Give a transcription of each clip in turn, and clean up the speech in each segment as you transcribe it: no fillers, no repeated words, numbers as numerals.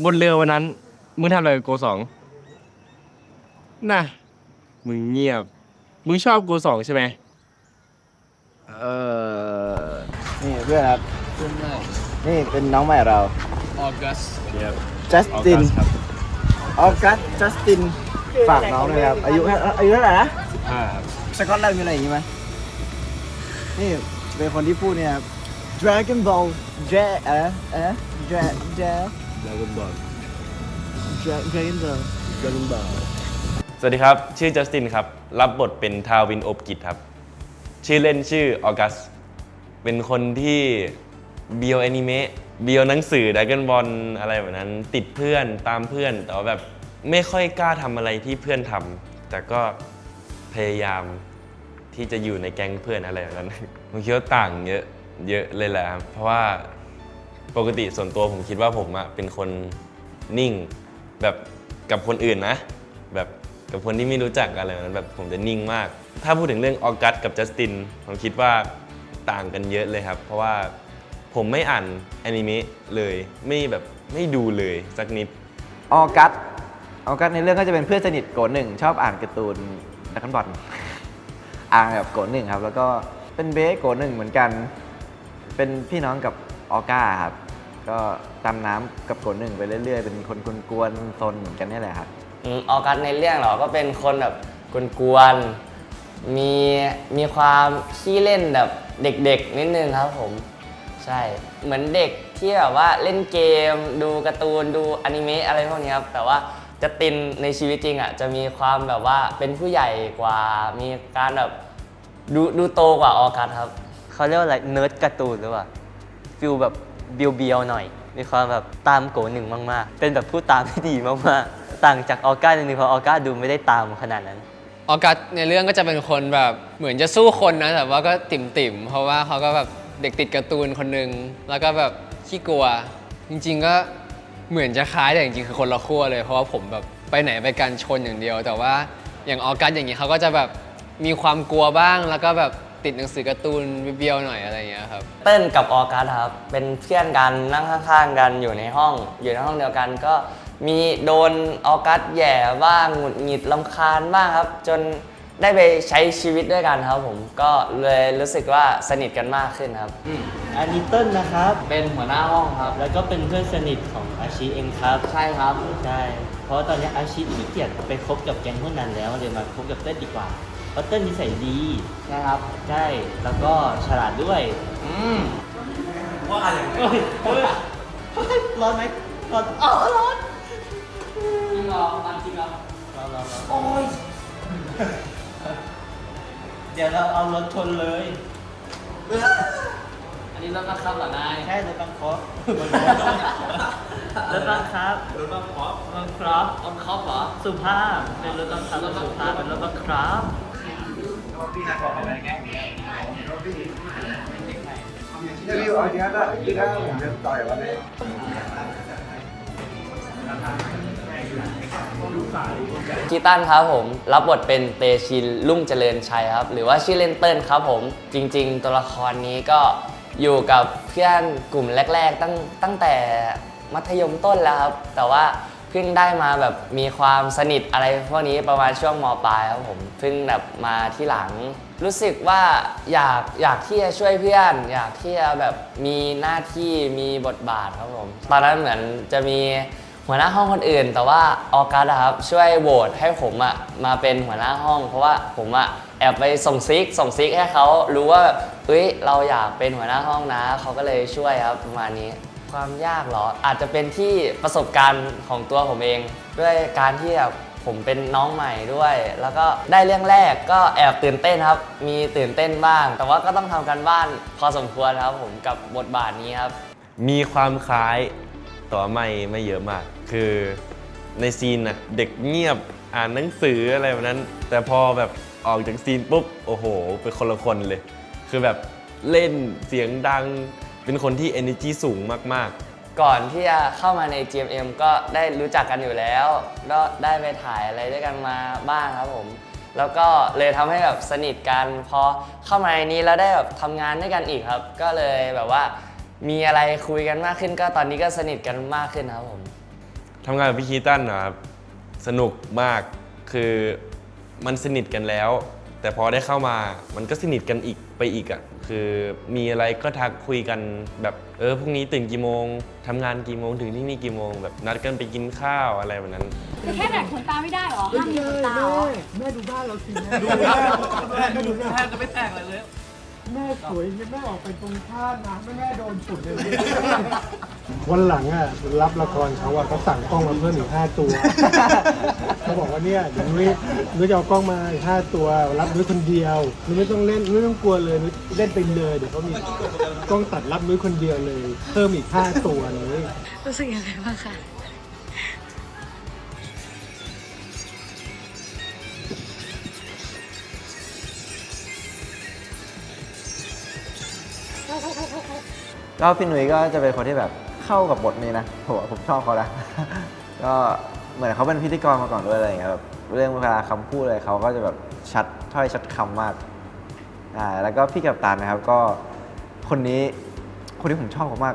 บนเรือวันนั้นมึงทำอะไรกับโกสองน่ะมึงเงียบมึงชอบโกสองใช่ไหมเออนี่เพื่อนครับเพื่อนใหม่นี่เป็นน้องใหม่เราออกัสจัสตินออกัสจัสตินฝากน้องด้วยครับอายุเท่าไหร่นะ15ครับสกอตแลนด์มีอะไรอย่างงี้ไหมนี่เป็นคนที่พูดเนี่ยครับ Dragon Ball Dragon Ball Dragon Ball สวัสดีครับชื่อจัสตินครับรับบทเป็นทาวินอบกิจครับชื่อเล่นชื่อออกัสเป็นคนที่เบียวแอนิเมะเบียวหนังสือดราก้อนบอลอะไรแบบนั้นติดเพื่อนตามเพื่อนแต่ว่าแบบไม่ค่อยกล้าทำอะไรที่เพื่อนทำแต่ก็พยายามที่จะอยู่ในแก๊งเพื่อนอะไรแบบนั้นผมคิดว่าต่างเยอะเลยแหละครับเพราะว่าปกติส่วนตัวผมคิดว่าผมอะเป็นคนนิ่งแบบกับคนอื่นนะแบบกับคนที่ไม่รู้จักอะไรแบบนั้นแบบผมจะนิ่งมากถ้าพูดถึงเรื่องออกัสกับจัสตินผมคิดว่าต่างกันเยอะเลยครับเพราะว่าผมไม่อ่านอนิเมะเลยไม่ดูเลยสักนิดออกัสในเรื่องก็จะเป็นเพื่อนสนิทโกหนึ่งชอบอ่านการ์ตูนดราก้อนบอลอ่านแบบโกหนึ่งครับแล้วก็เป็นเบสโกหนึ่งเหมือนกันเป็นพี่น้องกับออก้าครับก็ตามน้ำกับโกหนึ่งไปเรื่อยๆเป็นคนกวนๆซนเหมือนกันนี่แหละครับออกัสในเรื่องเราก็เป็นคนแบบกวนๆมีความขี้เล่นแบบเด็กๆนิดนึงครับผมใช่เหมือนเด็กที่แบบว่าเล่นเกมดูการ์ตูนดูอนิเมะอะไรพวกนี้ครับแต่ว่าจะตินในชีวิตจริงอ่ะจะมีความแบบว่าเป็นผู้ใหญ่กว่ามีการแบบดูโตกว่าออกัสครับเขาเรียกว่าอะไรเนิร์ดการ์ตูนหรือเปล่าฟิลแบบเบียวๆหน่อยมีความแบบตามโกหนึ่งมากๆเป็นแบบผู้ตามที่ดีมากๆต่างจากออก้านิดนึงเพราะออก้าดูไม่ได้ตามขนาดนั้นออกัสในเรื่องก็จะเป็นคนแบบเหมือนจะสู้คนนะแต่ว่าก็ติ่มๆเพราะว่าเขาก็แบบเด็กติดการ์ตูนคนนึงแล้วก็แบบขี้กลัวจริงๆก็เหมือนจะคล้ายแต่จริงๆคือคนละขั้วเลยเพราะว่าผมแบบไปไหนไปกันชนอย่างเดียวแต่ว่าอย่างออกัสอย่างนี้เขาก็จะแบบมีความกลัวบ้างแล้วก็แบบติดหนังสือการ์ตูนเบียวๆหน่อยอะไรอย่างเงี้ยครับเติ้ลกับออกัสครับเป็นเพื่อนกันนั่งข้างๆกันอยู่ในห้องเดียวกันก็มีโดนออกัสแย่บ้างหงุดหงิดรำคาญบ้างครับจนได้ไปใช้ชีวิตด้วยกันครับผมก็เลยรู้สึกว่าสนิทกันมากขึ้นครับอันนี้เติ้ลนะครับเป็นหัวหน้าห้องครับ แล้วก็เป็นเพื่อนสนิทของอาชิเองครับใช่ครับใช่เพราะตอนนี้อาชิขี้เกียจไปคบกับแก๊งพวกนั้นแล้วเลยมาคบกับเติ้ลดีกว่าเพราะเติ้ลนิสัยดีใช่ครับใช่แล้วก็ฉลาดด้วยว่าอะไรร้อนไหมร้อนร้อนจริงเหรอจริงเหรอร้อนโอ้ยเดี๋ยวเราเอารถชนเลยอันนี้รถบังคับเหรอนายใช่รถบังคับรถบังคับเหรอสุภาพเป็นรถบังคับสุภาพเป็นรถบังคับกีตันครับผมรับบทเป็นเตชินลุ่งเจริญชัยครับหรือว่าชื่อเล่นเติ้ลครับผมจริงๆตัวละครนี้ก็อยู่กับเพื่อนกลุ่มแรกๆตั้งแต่มัธยมต้นแล้วครับแต่ว่าเพิ่งได้มาแบบมีความสนิทอะไรพวกนี้ประมาณช่วงม.ปลายครับผมเพิ่งแบบมาที่หลังรู้สึกว่าอยากที่จะช่วยเพื่อนอยากที่จะแบบมีหน้าที่มีบทบาทครับผมตอนนั้นเหมือนจะมีหัวหน้าห้องคนอื่นแต่ว่าออกัสครับช่วยโหวตให้ผมมาเป็นหัวหน้าห้องเพราะว่าผมแอบไปส่งซิกให้เขารู้ว่าเฮ้ยเราอยากเป็นหัวหน้าห้องนะเขาก็เลยช่วยครับประมาณนี้ความยากเหรออาจจะเป็นที่ประสบการณ์ของตัวผมเองด้วยการที่แบบผมเป็นน้องใหม่ด้วยแล้วก็ได้เรื่องแรกก็แอบตื่นเต้นครับมีตื่นเต้นบ้างแต่ว่าก็ต้องทำการบ้านพอสมควรครับผมกับบทบาทนี้ครับมีความคล้ายแต่ว่าไม่เยอะมากคือในซีนน่ะเด็กเงียบอ่านหนังสืออะไรแบบนั้นแต่พอแบบออกจากซีนปุ๊บโอ้โหเป็นคนละคนเลยคือแบบเล่นเสียงดังเป็นคนที่ energy สูงมากๆก่อนที่จะเข้ามาใน GMM ก็ได้รู้จักกันอยู่แล้วก็ได้ไปถ่ายอะไรด้วยกันมาบ้างครับผมแล้วก็เลยทำให้แบบสนิทกันพอเข้ามาในนี้แล้วได้แบบทำงานด้วยกันอีกครับก็เลยแบบว่ามีอะไรคุยกันมากขึ้นก็ตอนนี้ก็สนิทกันมากขึ้นครับผม ทำงานกับพี่คีตันนะครับสนุกมากคือมันสนิทกันแล้ว แต่พอได้เข้ามามันก็สนิทกันอีกไปอีกอ่ะคือมีอะไรก็ทักคุยกันแบบพรุ่งนี้ตื่นกี่โมงทำงานกี่โมงถึงที่นี่กี่โมงแบบนัดกันไปกินข้าวอะไรแบบนั้น คือแค่แบ่งขนตาไม่ได้เหรอห้ามมีขนตาเหรอ แม่ดูบ้านเราสิแม่ ดูแม่ก็ดูแม่ก็ไม่แต่งอะไรเลย แม่สวยแม่ออกไปตรงข้ามนะแม่โดนฝุ่นเลยวันหลังอ่ะรับละครเขาอ่ะเขาสั่งกล้องมาเพิ่มอีก5 ตัวเขาบอกว่าเนี่ยเดี๋ยวนุ้ยจะเอากล้องมาอีก5 ตัวรับนุ้ยคนเดียวนุ้ยไม่ต้องเล่นนุ้ยไม่ต้องกลัวเลยนุ้ยเล่นไปเลยเดี๋ยวเขามีกล้องตัดรับนุ้ยคนเดียวเลย เพิ่มอีก5 ตัวเลย รู้สึกยังไงบ้างคะ ก็พี่หนุ่ยก็จะเป็นคนที่แบบเข้ากับบทนี้นะผมชอบเขานะ ก็เหมือนเขาเป็นพิธีกรมาก่อนด้วยอะไรอย่างเงี้ยแบบเรื่องเวลาคำพูดอะไรเขาก็จะแบบชัดถ้อยชัดคำมากแล้วก็พี่กัปตันนะครับก็คนนี้ผมชอบเขามาก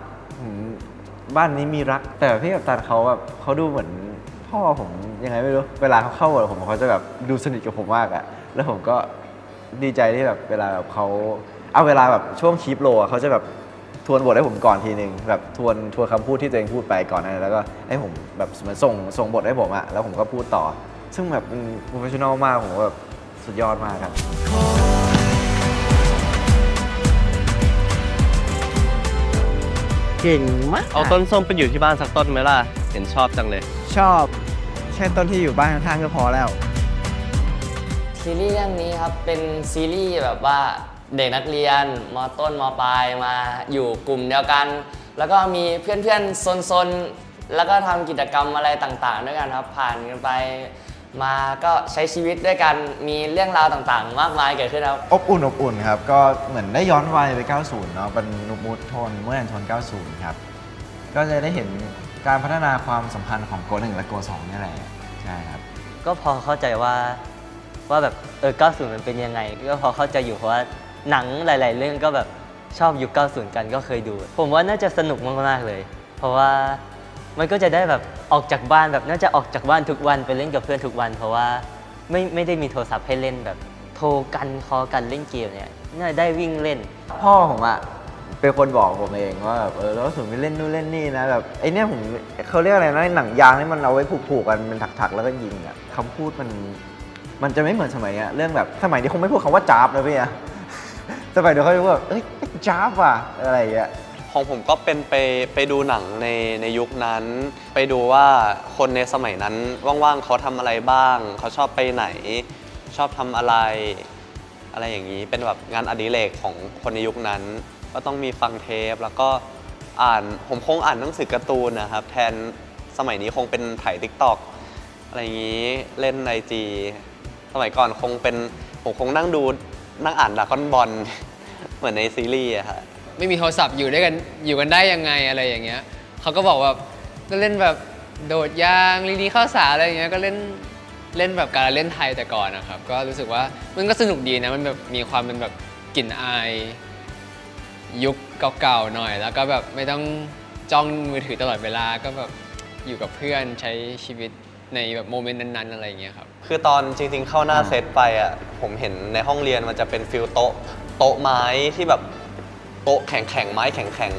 บ้านนี้มีรักแต่พี่กัปตันเขาแบบเขาดูเหมือนพ่อผมยังไงไม่รู้เวลาเขาเข้าบทผมเขาจะแบบดูสนิทกับผมมากอะแล้วผมก็ดีใจที่แบบเวลาแบบเขาเอาเวลาแบบช่วงคีปโลเขาจะแบบทวนบทให้ผมก่อนทีนึงแบบทวนคำพูดที่ตัวเองพูดไปก่อนนะแล้วก็ให้ผมแบบเหมือนส่งบทให้ผมอะแล้วผมก็พูดต่อซึ่งแบบเป็นโปรเฟชชั่นอลมากผมว่าแบบสุดยอดมากครับ เก่งมาก เอาต้นส้มไปอยู่ที่บ้านสักต้นไหมล่ะ เห็นชอบจังเลย ชอบแค่ต้นที่อยู่บ้านข้างๆก็พอแล้ว ซีรีส์เรื่องนี้ครับเป็นซีรีส์แบบว่าเด็กนักเรียนมต้นมปลายมาอยู่กลุ่มเดียวกัน แล้วก็มีเพื่อนๆซนๆแล้วก็ทำกิจกรรมอะไรต่างๆด้วยกันครับผ่านกันไปมาก็ใช้ชีวิตด้วยกันมีเรื่องราวต่างๆ มากมายเกิดขึ้นครับ อบอุ่นครับก็เหมือนได้ย้อนวัยไป 90 เนาะเป็นมูดโทนเมื่อโทน 90 ครับก็จะได้เห็นการพัฒนาความสัมพันธ์ของโก1และโก2นี่แหละใช่ครับ ก็พอเข้าใจว่าแบบ90 มันเป็นยังไง ก็พอเข้าใจอยู่เพราะว่าหนังหลาย ๆ เรื่องก็แบบชอบยุค 90 กันก็เคยดู ผมว่าน่าจะสนุกมาก ๆ เลย เพราะว่ามันก็จะได้แบบออกจากบ้านแบบน่าจะออกจากบ้านทุกวันไปเล่นกับเพื่อนทุกวัน เพราะว่าไม่ได้มีโทรศัพท์ให้เล่นแบบโทรกันคอกันเล่นเกมเนี่ยน่าได้วิ่งเล่น พ่อผมอะเป็นคนบอกผมเองว่าแบบแล้วถึงไปเล่นนู่นเล่นนี่นะแบบไอ้เนี่ยผมเขาเรียกอะไรนะหนังยางที่มันเอาไว้ผูกกันเป็นถักๆแล้วก็ยิงอะคำพูดมันจะไม่เหมือนสมัยเนี้ยเรื่องแบบสมัยนี้คงไม่พูดคำว่าจ้าบนะพี่อะ สมัยเดี๋ยวเขาจะพูดแบบจ้าบว่ะอะไรอย่างเงี้ย ของผมก็เป็นไปดูหนังในยุคนั้น ไปดูว่าคนในสมัยนั้นว่างๆเขาทำอะไรบ้าง เขาชอบไปไหน ชอบทำอะไรอย่างนี้เป็นแบบงานอดิเรกของคนในยุคนั้น ก็ต้องมีฟังเทปแล้วก็ผมคงอ่านหนังสือการ์ตูนนะครับแทนสมัยนี้คงเป็นถ่าย TikTok อะไรอย่างนี้เล่นไอจีสมัยก่อนผมคงนั่งอ่านดราก้อนบอล เหมือนในซีรีส์อะครับ ไม่มีโทรศัพท์อยู่กันได้ยังไงอะไรอย่างเงี้ยเขาก็บอกว่าก็เล่นแบบโดดยางลีนีข้าวสารอะไรอย่างเงี้ยก็เล่นแบบการเล่นไทยแต่ก่อนนะครับก็รู้สึกว่ามันก็สนุกดีนะมันแบบมีความเป็นแบบกลิ่นอายยุคเก่าๆหน่อยแล้วก็แบบไม่ต้องจ้องมือถือตลอดเวลาก็แบบอยู่กับเพื่อนใช้ชีวิตในแบบโมเมนต์นั้นๆอะไรอย่างเงี้ยครับ คือตอนจริงๆเข้าหน้าเซตไปอ่ะผมเห็นในห้องเรียนมันจะเป็นฟิลโต๊ะไม้ที่แบบโต๊ะแข็งไม้แข็ง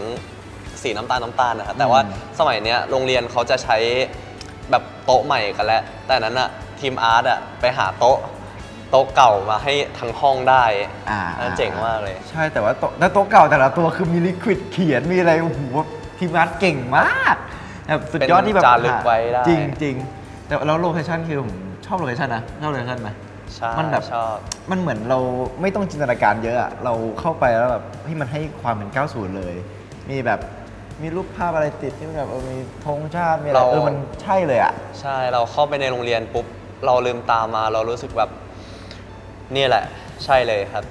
สีน้ำตาลนะครับแต่ว่าสมัยเนี้ยโรงเรียนเขาจะใช้แบบโต๊ะใหม่กันแล้วแต่นั้นอ่ะทีมอาร์ตอ่ะไปหาโต๊ะเก่ามาให้ทั้งห้องได้เจ๋งมากเลย ใช่แต่ว่าโต๊ะเก่าแต่ละตัวคือมีลิควิดเขียนมีอะไรโอ้โหทีมงานเก่งมากแบบสุดยอดที่แบบ เป็นจารึกไว้ได้ จริงแต่แล้วโลเคชั่นคือผมชอบโลเคชั่นนะชอบโลเคชั่นไหม ใช่ มันแบบ ชอบ มันเหมือนเราไม่ต้องจินตนาการเยอะอะเราเข้าไปแล้วแบบมันให้ความเป็น 90 เลย มีแบบมีรูปภาพอะไรติดที่มันแบบมีธงชาติมีอะไรมันใช่เลยอะ ใช่เราเข้าไปในโรงเรียนปุ๊บเราลืมตามาเรารู้สึกแบบนี่แหละใช่เลยครับ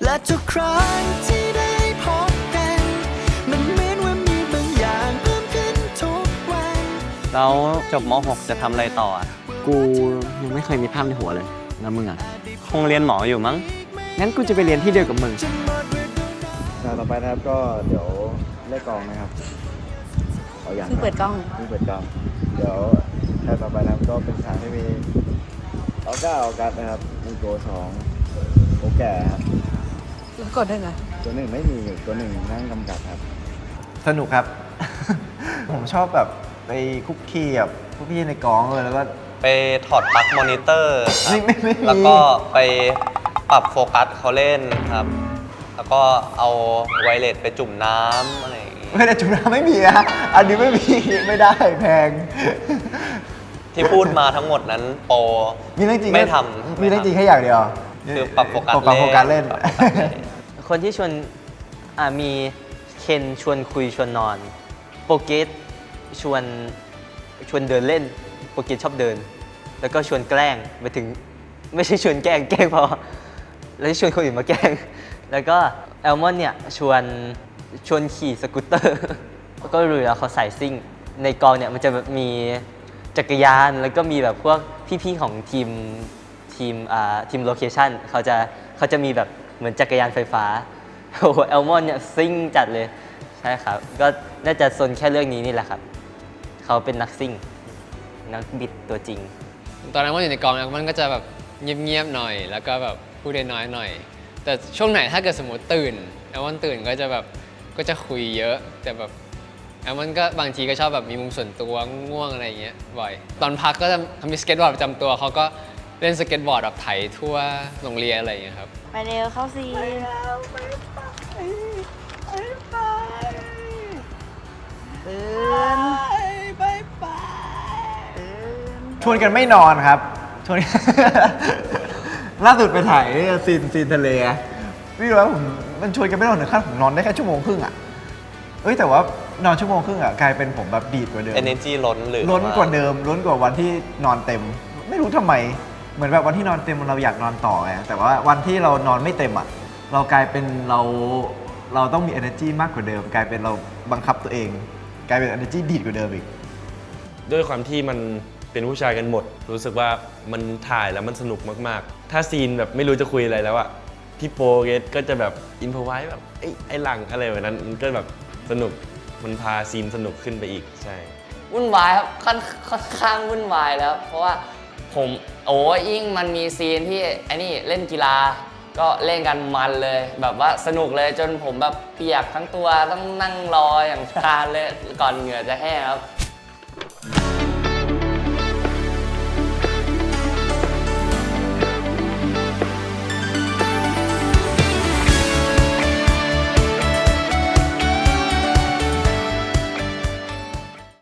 และทุกครั้งที่ได้พบกันมันเหมือนว่ามีบางอย่างเพิ่มขึ้นทุกวัน แล้วจบม .6 จะทำอะไรต่ออ่ะ กูยังไม่เคยมีภาพในหัวเลยแล้วมึงอ่ะ คงเรียนหมออยู่มั้ง งั้นกูจะไปเรียนที่เดียวกับมึง ต่อไปนะครับก็เดี๋ยวเลขกองนะครับขอ อย่าง เพิ่งเปิดกล้อง เพิ่งเปิดกล้อง เดี๋ยวถ้าต่อไปนะครับก็เป็นฉากที่มีออกัสนะครับมีโก2โกแก่ครับ แล้วกดได้ไง ตัวหนึ่งไม่มีอยู่ตัวหนึ่งนั่งกำกับครับ สนุกครับ ผมชอบแบบไปคุกคีกับพวกพี่ในกองเลยแล้วก็ ไปถอดปลั๊กมอนิเตอร์ครับ ไม่มี แล้วก็ไปปรับโฟกัสเขาเล่นครับ แล้วก็เอาไวเลสไปจุ่มน้ำอะไรอย่างงี้ ไม่ได้จุฬาไม่มีอะอันนี้ไม่มี ไม่ได้แพง ที่พูดมาทั้งหมดนั้นโปร มีเรื่องจริง ไม่ทำ มีเรื่องจริงแค่อย่างเดียว คือปรับโฟกัส ปรับโฟกัสเล่น ปรับโฟกัสเล่น คนที่ชวนมีเคนชวนคุยชวนนอน โปรเกสชวนเดินเล่น โปรเกสชอบเดิน แล้วก็ชวนแกล้งไปถึงไม่ใช่ชวนแกล้งพอแล้วชวนคนอื่นมาแกล้ง แล้วก็แอลมอนเนี่ยชวนขี่สกูตเตอร์ ก็รู้อยู่แล้วเขาสายซิ่ง ในกองเนี่ยมันจะแบบมีจักรยานแล้วก็มีแบบพวกพี่ๆของทีมโลเคชั่นเขาจะมีแบบเหมือนจักรยานไฟฟ้า โอ้โหแอลมอนเนี่ยซิ่งจัดเลยใช่ครับ ก็น่าจะซนแค่เรื่องนี้นี่แหละครับ เขาเป็นนักซิ่ง นักบิดตัวจริง ตอนนั้นว่าอยู่ในกองมันก็จะแบบเงียบๆหน่อย แล้วก็แบบพูดน้อยๆหน่อย แต่ช่วงไหนถ้าเกิดสมมติตื่นแอลมอนตื่นก็จะแบบก็จะคุยเยอะ แต่แบบแอลมอนก็บางทีก็ชอบแบบมีมุมส่วนตัวง่วงอะไรอย่างเงี้ยบ่อย ตอนพักก็จะมีสเก็ตบอร์ดประจำตัวเขาก็เล่นสเก็ตบอร์ดแบบไถทั่วโรงเรียนอะไรอย่างเงี้ยครับ ไปเร็วเข้าซีน ชวนกันไม่นอนครับชวน ล่าสุดไปถ่ายซีนทะเลอะพี่รู้ว่ามันชวนกันไม่นอนถึงขั้นผมนอนได้แค่ชั่วโมงครึ่งอะแต่ว่านอนชั่วโมงครึ่งอะกลายเป็นผมแบบดีดกว่าเดิม energy ล้นหรือ ล้นกว่าเดิมล้นกว่าวันที่นอนเต็ม ไม่รู้ทำไมเหมือนแบบวันที่นอนเต็มเราอยากนอนต่อไงแต่ว่าวันที่เรานอนไม่เต็มอะเรากลายเป็นเราต้องมี energy มากกว่าเดิม กลายเป็นเราบังคับตัวเอง กลายเป็น energy ดีดกว่าเดิมอีก ด้วยความที่มันเป็นผู้ชายกันหมด รู้สึกว่ามันถ่ายแล้วมันสนุกมากๆ ถ้าซีนแบบไม่รู้จะคุยอะไรแล้วอะพี่โปเกตก็จะแบบอินพอไว้แบบไอ้หลังอะไรแบบนั้นมันก็แบบสนุกมันพาซีนสนุกขึ้นไปอีกใช่ วุ่นวายครับค่อนข้างวุ่นวายแล้ว เพราะว่าผมยิ่งมันมีซีนที่ไอ้นี่เล่นกีฬาก็เล่นกันมันเลย แบบว่าสนุกเลยจนผมแบบเปียกทั้งตัวต้องนั่งรออย่างนานเลยก่อนเหงื่อจะแห้งครับ